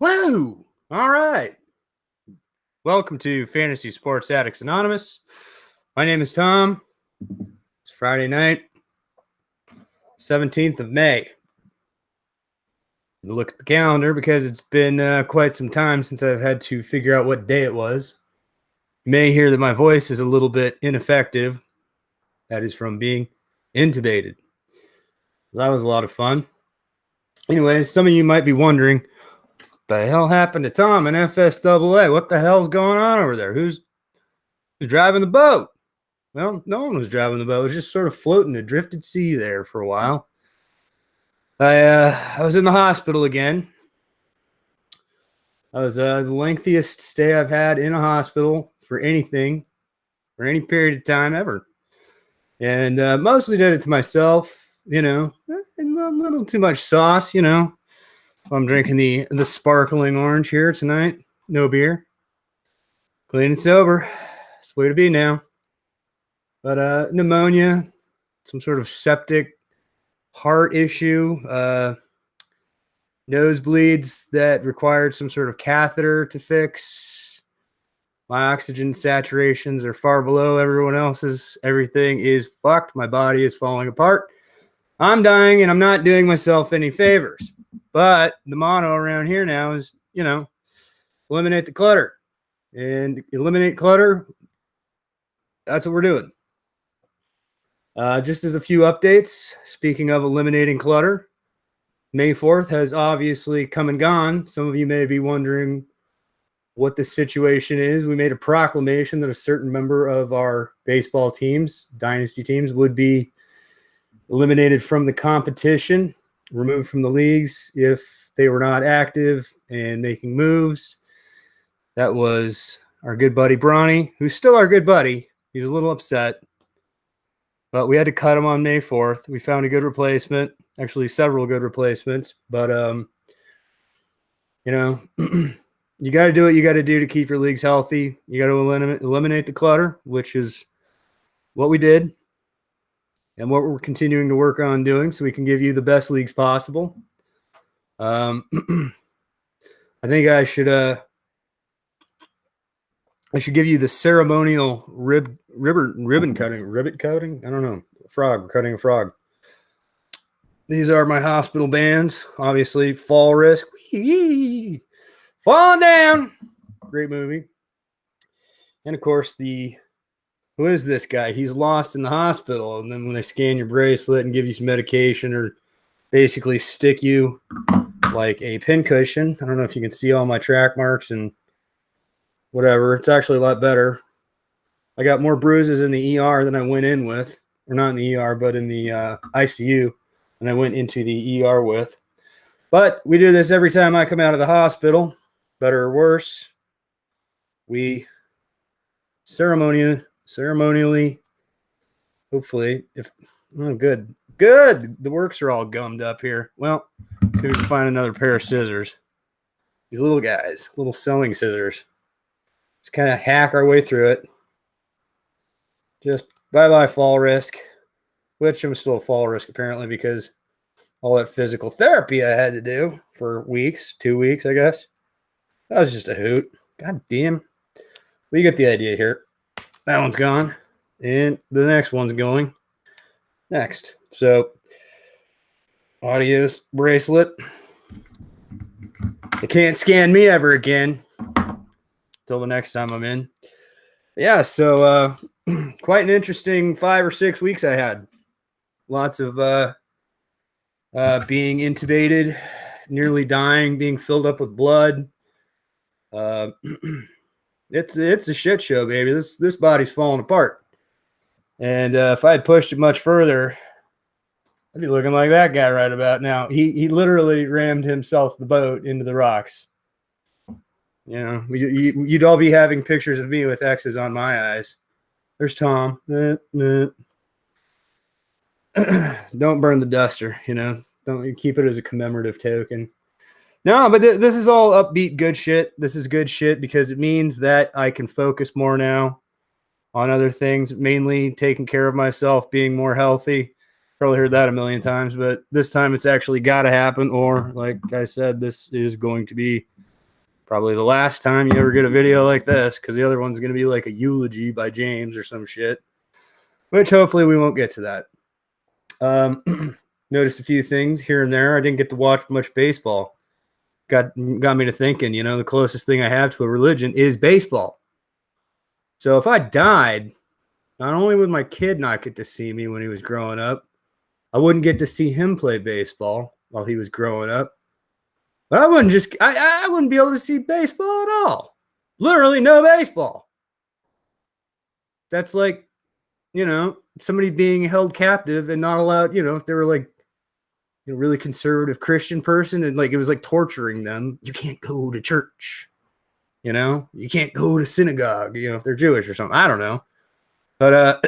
Woo! All right. Welcome to Fantasy Sports Addicts Anonymous. My name is Tom. It's Friday night, 17th of May. Look at the calendar because it's been quite some time since I've had to figure out what day it was. You may hear that my voice is a little bit ineffective. That is from being intubated. That was a lot of fun. Anyways, some of you might be wondering, what the hell happened to Tom and FSAA? What the hell's going on over there? Who's driving the boat? Well, no one was driving the boat. It was just sort of floating a drifted sea there for a while. I was in the hospital again. That was the lengthiest stay I've had in a hospital for anything, for any period of time ever. And mostly did it to myself, and a little too much sauce, I'm drinking the sparkling orange here tonight. No beer. Clean and sober. It's the way to be now. But pneumonia, some sort of septic heart issue, nosebleeds that required some sort of catheter to fix. My oxygen saturations are far below everyone else's. Everything is fucked. My body is falling apart. I'm dying, and I'm not doing myself any favors. But the motto around here now is, eliminate the clutter. And eliminate clutter, that's what we're doing. Just as a few updates, speaking of eliminating clutter, May 4th has obviously come and gone. Some of you may be wondering what the situation is. We made a proclamation that a certain member of our baseball teams, dynasty teams, would be eliminated from the competition, removed from the leagues if they were not active and making moves. That was our good buddy Bronny, who's still our good buddy. He's a little upset. But we had to cut him on May 4th. We found a good replacement, actually several good replacements. But, you got to do what you got to do to keep your leagues healthy. You got to eliminate the clutter, which is what we did and what we're continuing to work on doing so we can give you the best leagues possible. I think I should give you the ceremonial ribbon cutting. Ribbit cutting? I don't know. Frog. Cutting a frog. These are my hospital bands. Obviously, Fall Risk. Whee! Falling Down. Great movie. And, of course, who is this guy? He's lost in the hospital. And then when they scan your bracelet and give you some medication or basically stick you like a pincushion. I don't know if you can see all my track marks and whatever. It's actually a lot better. I got more bruises in the ER than I went in with. Or not in the ER, but in the ICU. And I went into the ER with. But we do this every time I come out of the hospital. Better or worse. We ceremonially, hopefully, good. The works are all gummed up here. Well, let's see if we can find another pair of scissors. These little guys, little sewing scissors. Just kind of hack our way through it. Just bye-bye Fall Risk, which I'm still a Fall Risk apparently because all that physical therapy I had to do for weeks, 2 weeks, I guess. That was just a hoot. God damn. Well, you get the idea here. That one's gone. And the next one's going next. So, audios bracelet. They can't scan me ever again. Till the next time I'm in. Yeah, so quite an interesting 5 or 6 weeks I had. Lots of being intubated, nearly dying, being filled up with blood. It's a shit show, baby. This body's falling apart. And if I had pushed it much further, I'd be looking like that guy right about now. He literally rammed himself the boat into the rocks. You'd all be having pictures of me with X's on my eyes. There's Tom. Don't burn the duster, Don't keep it as a commemorative token. No, but this is all upbeat good shit. This is good shit because it means that I can focus more now on other things, mainly taking care of myself, being more healthy. Probably heard that a million times, but this time it's actually got to happen. Or, like I said, this is going to be Probably the last time you ever get a video like this, because the other one's going to be like a eulogy by James or some shit, which hopefully we won't get to that. Noticed a few things here and there. I didn't get to watch much baseball. Got me to thinking, the closest thing I have to a religion is baseball. So if I died, not only would my kid not get to see me when he was growing up, I wouldn't get to see him play baseball while he was growing up. But I wouldn't be able to see baseball at all. Literally no baseball. That's like, somebody being held captive and not allowed, if they were like a really conservative Christian person and like it was like torturing them. You can't go to church. You can't go to synagogue, if they're Jewish or something. I don't know. But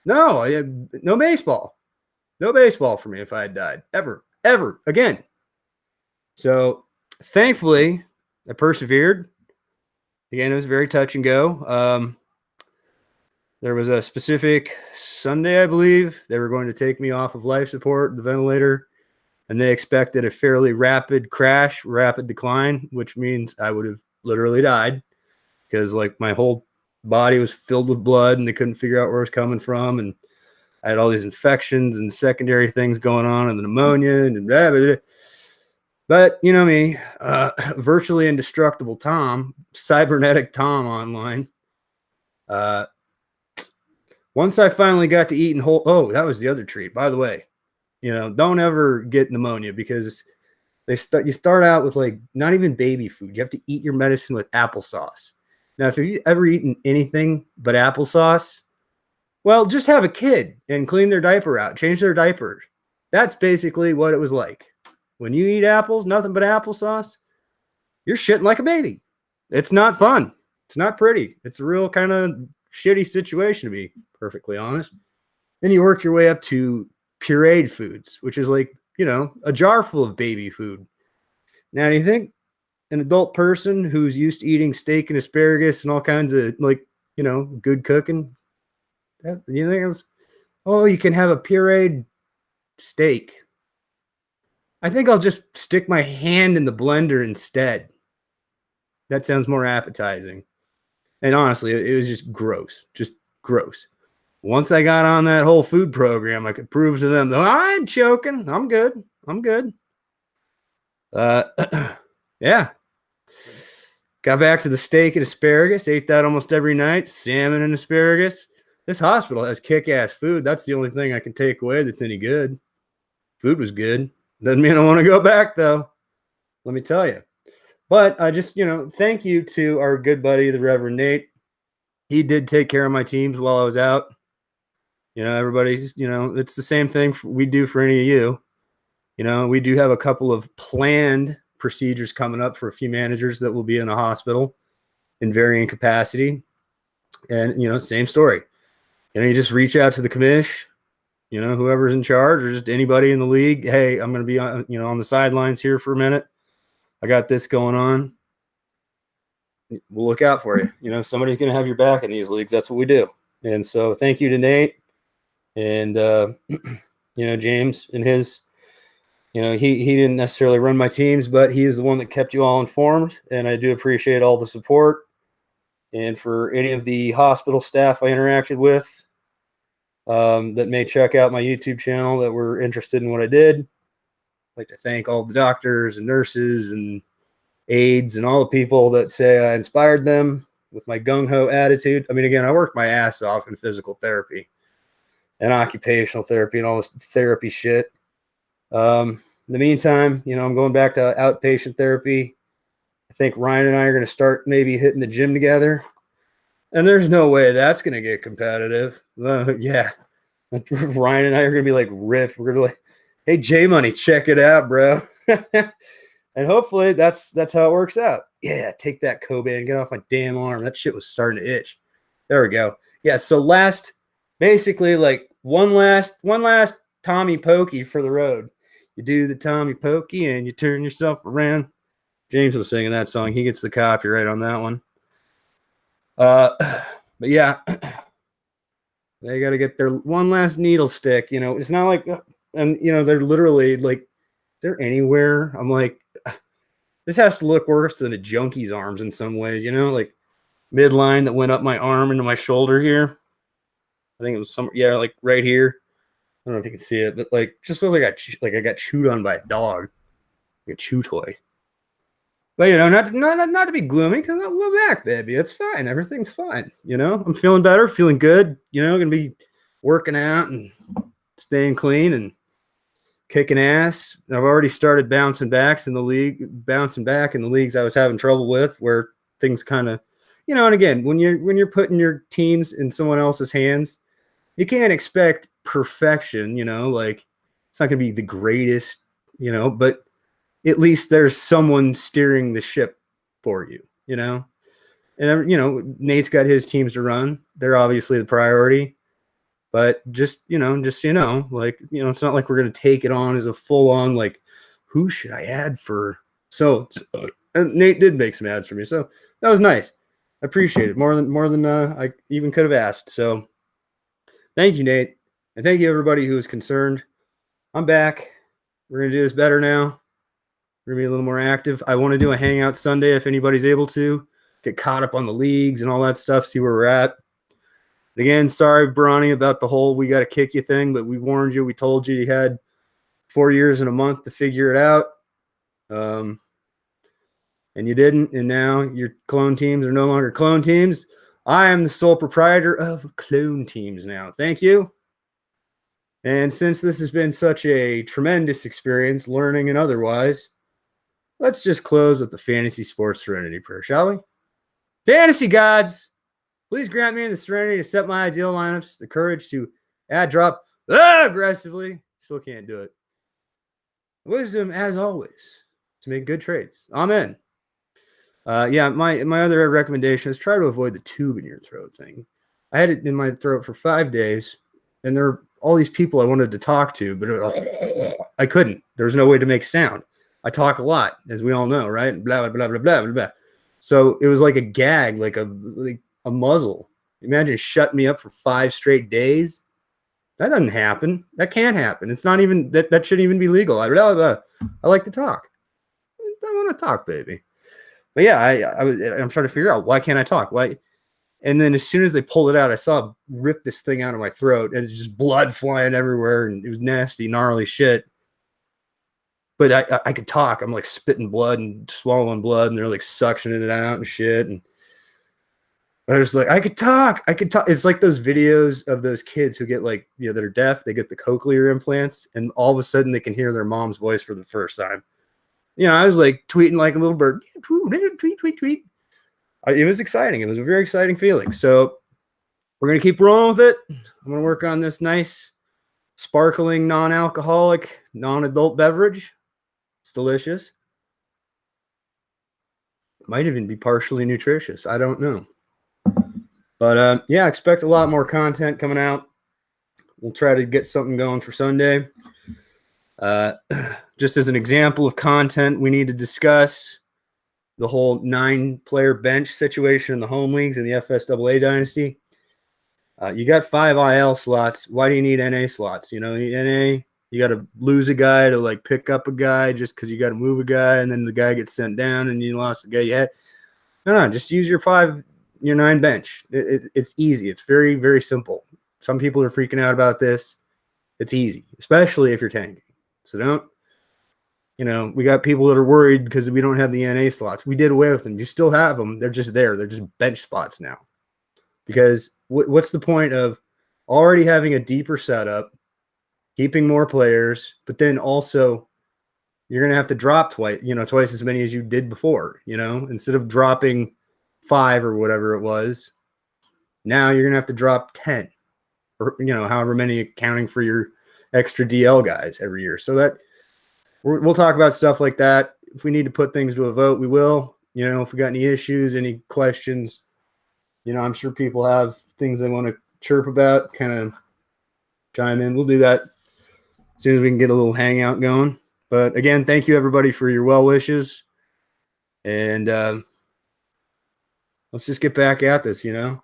no baseball. No baseball for me if I had died. Ever again. So thankfully, I persevered. Again, it was very touch and go. There was a specific Sunday, I believe. They were going to take me off of life support, the ventilator, and they expected a fairly rapid decline, which means I would have literally died because like my whole body was filled with blood and they couldn't figure out where it was coming from. And I had all these infections and secondary things going on and the pneumonia and blah, blah, blah. But you know me, virtually indestructible Tom, cybernetic Tom online. Once I finally got to eat that was the other treat, by the way. Don't ever get pneumonia because you start out with like not even baby food. You have to eat your medicine with applesauce. Now, if you've ever eaten anything but applesauce, well, just have a kid and clean their diaper out, change their diapers. That's basically what it was like. When you eat apples, nothing but applesauce, you're shitting like a baby. It's not fun. It's not pretty. It's a real kind of shitty situation, to be perfectly honest. Then you work your way up to pureed foods, which is like, a jar full of baby food. Now, do you think an adult person who's used to eating steak and asparagus and all kinds of like, good cooking, you think it's, you can have a pureed steak. I think I'll just stick my hand in the blender instead. That sounds more appetizing. And honestly, it was just gross. Once I got on that whole food program, I could prove to them, I ain't choking. I'm good. Yeah. Got back to the steak and asparagus, ate that almost every night, salmon and asparagus. This hospital has kick-ass food. That's the only thing I can take away that's any good. Food was good. Doesn't mean I want to go back, though. Let me tell you. But I just, thank you to our good buddy, the Reverend Nate. He did take care of my teams while I was out. Everybody's, it's the same thing we do for any of you. We do have a couple of planned procedures coming up for a few managers that will be in a hospital in varying capacity. And, same story. You just reach out to the commish, whoever's in charge or just anybody in the league. Hey, I'm going to be on, on the sidelines here for a minute. I got this going on. We'll look out for you. Somebody's going to have your back in these leagues. That's what we do. And so thank you to Nate and, James and his, he didn't necessarily run my teams, but he is the one that kept you all informed. And I do appreciate all the support. And for any of the hospital staff I interacted with that may check out my YouTube channel that were interested in what I did, I'd like to thank all the doctors and nurses and aides and all the people that say I inspired them with my gung-ho attitude. I mean, again, I worked my ass off in physical therapy and occupational therapy and all this therapy shit. In the meantime, I'm going back to outpatient therapy. I think Ryan and I are going to start maybe hitting the gym together. And there's no way that's going to get competitive. Yeah. Ryan and I are going to be like ripped. We're going to be like, hey, J-Money, check it out, bro. And hopefully that's how it works out. Yeah, take that Cobain, get off my damn arm. That shit was starting to itch. There we go. Yeah, so basically like one last Tommy Pokey for the road. You do the Tommy Pokey and you turn yourself around. James was singing that song. He gets the copyright on that one. But yeah, they got to get their one last needle stick. It's not like, and they're literally like, they're anywhere. I'm like, This has to look worse than a junkie's arms in some ways, you know, like midline that went up my arm into my shoulder here. I think it was like right here. I don't know if you can see it, but like just looks like I got chewed on by a dog, like a chew toy. But you know, not to be gloomy, because we're back, baby. It's fine. Everything's fine. You know, I'm feeling better, feeling good. You know, gonna be working out and staying clean and kicking ass. I've already started bouncing back in the leagues I was having trouble with, where things kind of, you know. And again, when you're putting your teams in someone else's hands, you can't expect perfection. You know, like it's not gonna be the greatest. You know, but at least there's someone steering the ship for you, you know? And, you know, Nate's got his teams to run. They're obviously the priority. But just so you know, like, you know, it's not like we're going to take it on as a full on, like, who should I add for? So Nate did make some ads for me. So that was nice. I appreciate it more than I even could have asked. So thank you, Nate. And thank you, everybody who was concerned. I'm back. We're going to do this better now. We're going to be a little more active. I want to do a hangout Sunday if anybody's able to. Get caught up on the leagues and all that stuff, see where we're at. Again, sorry, Bronny, about the whole we got to kick you thing, but we warned you. We told you had 4 years and a month to figure it out. And you didn't, and now your clone teams are no longer clone teams. I am the sole proprietor of clone teams now. Thank you. And since this has been such a tremendous experience, learning and otherwise, let's just close with the Fantasy Sports Serenity Prayer, shall we? Fantasy gods, please grant me the serenity to set my ideal lineups, the courage to add drop aggressively. Still can't do it. Wisdom, as always, to make good trades. Amen. My other recommendation is try to avoid the tube in your throat thing. I had it in my throat for 5 days, and there were all these people I wanted to talk to, but I couldn't. There was no way to make sound. I talk a lot, as we all know, right? Blah, blah, blah, blah, blah, blah. So it was like a gag, like a muzzle. Imagine shutting me up for 5 straight days. That doesn't happen. That can't happen. It's not even, that shouldn't even be legal. I like to talk. I want to talk, baby. But yeah, I'm trying to figure out, why can't I talk? Why? And then as soon as they pulled it out, I saw it rip this thing out of my throat, and it's just blood flying everywhere, and it was nasty, gnarly shit. But I could talk. I'm like spitting blood and swallowing blood, and they're like suctioning it out and shit. And I was like, I could talk. It's like those videos of those kids who get like, you know, that are deaf. They get the cochlear implants, and all of a sudden they can hear their mom's voice for the first time. You know, I was like tweeting like a little bird. Tweet. It was exciting. It was a very exciting feeling. So we're going to keep rolling with it. I'm going to work on this nice, sparkling, non-alcoholic, non-adult beverage. It's delicious. Might even be partially nutritious. I don't know. But yeah, expect a lot more content coming out. We'll try to get something going for Sunday. Just as an example of content, we need to discuss the whole 9-player bench situation in the home leagues in the FSAA dynasty. You got 5 IL slots. Why do you need NA slots? You know, NA, you got to lose a guy to like pick up a guy just because you got to move a guy, and then the guy gets sent down and you lost the guy you had. No, just use your 9 bench. It's easy. It's very, very simple. Some people are freaking out about this. It's easy, especially if you're tanking. So don't, you know, we got people that are worried because we don't have the NA slots. We did away with them. You still have them. They're just there. They're just bench spots now. Because what's the point of already having a deeper setup, keeping more players, but then also you're going to have to drop twice as many as you did before, you know, instead of dropping 5 or whatever it was. Now you're going to have to drop 10 or, you know, however many, accounting for your extra DL guys every year. So that we'll talk about stuff like that. If we need to put things to a vote, we will. You know, if we got any issues, any questions, you know, I'm sure people have things they want to chirp about, kind of chime in. We'll do that as soon as we can get a little hangout going. But again, thank you everybody for your well wishes. And let's just get back at this, you know.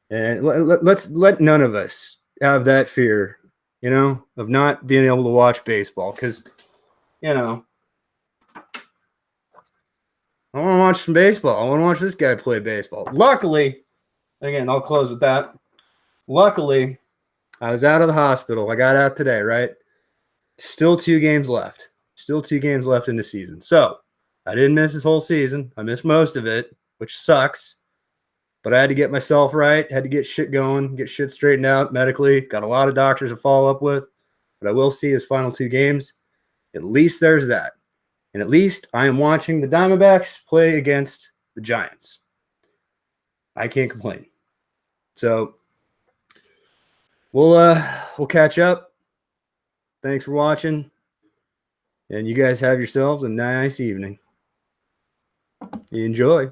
And let's let none of us have that fear, you know, of not being able to watch baseball. Because, you know, I want to watch some baseball. I want to watch this guy play baseball. Luckily, again, I'll close with that. Luckily, I was out of the hospital. I got out today, right? Still 2 games left. Still 2 games left in the season. So I didn't miss this whole season. I missed most of it, which sucks. But I had to get myself right, had to get shit going, get shit straightened out medically. Got a lot of doctors to follow up with. But I will see his final 2 games. At least there's that. And at least I am watching the Diamondbacks play against the Giants. I can't complain. So we'll catch up. Thanks for watching. And you guys have yourselves a nice evening. Enjoy.